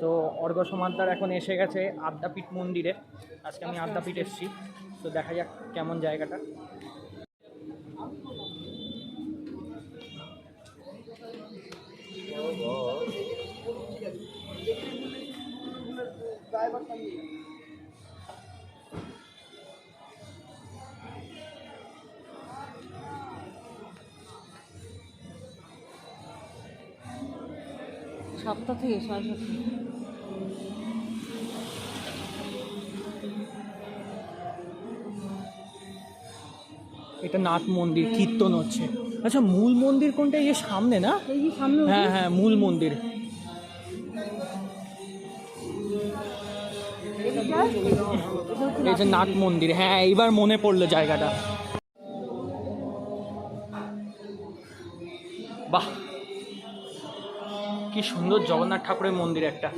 তো অর্ঘ সমাদ্দার এখন এসে গেছে আদ্যাপীঠ মন্দিরে। আজকে আমি আদ্যাপীঠ এসেছি, তো দেখা যাক কেমন জায়গাটা। সপ্তাহ থেকে 6:30। এটা নাথ মন্দির, কীর্তন হচ্ছে। আচ্ছা, মূল মন্দির কোনটা? এই যে সামনে না? এই যে সামনে। হ্যাঁ হ্যাঁ, মূল মন্দির। এই যে নাথ মন্দির, হ্যাঁ এইবার মনে পড়লো জায়গাটা। বাহ, কি সুন্দর জগন্নাথ ঠাকুরের মন্দির একটা।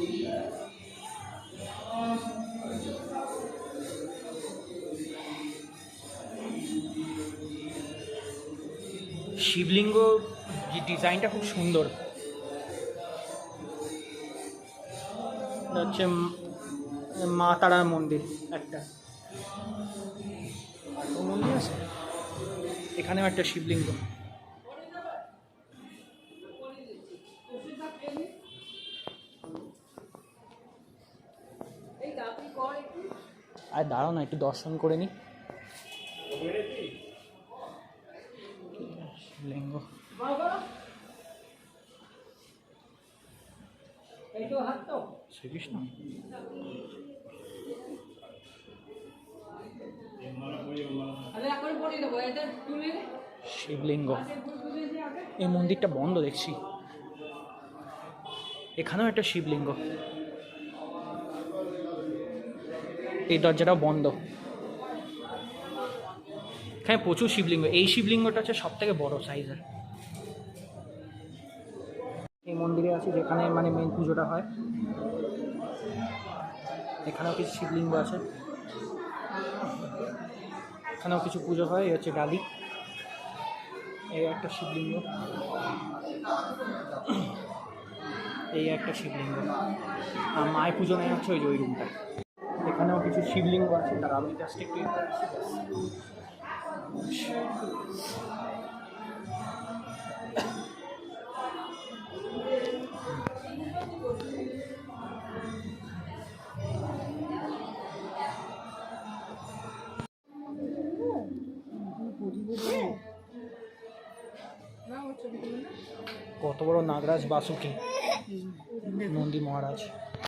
শিবলিঙ্গ ডিজাইনটা খুব সুন্দর। হচ্ছে মা তারার মন্দির একটা, আর কোনো মন্দির আছে এখানেও একটা শিবলিঙ্গ। আর দাঁড়াও না, একটু দর্শন করে নি শিবলিঙ্গ। শ্রীকৃষ্ণ শিবলিঙ্গ। এই মন্দিরটা বন্ধ দেখছি। এখানেও একটা শিবলিঙ্গ, এই দরজাটাও বন্ধ। এখানে প্রচুর শিবলিঙ্গ। এই শিবলিঙ্গটা হচ্ছে সব থেকে বড় সাইজের। এই মন্দিরে আছে যেখানে মানে মেন পুজোটা হয়। এখানেও কিছু শিবলিঙ্গ আছে, এখানেও কিছু পুজো হয়। এই হচ্ছে ডালি, এই একটা শিবলিঙ্গ, এই একটা শিবলিঙ্গ। আর মায়ের পুজো নেই হচ্ছে ওই যে ওই রুমটা। এখানেও কিছু শিবলিঙ্গ আছে, তার আমি জাস্ট একটু কত বড় নাগরাজ বাসুকি নন্দী মহারাজ।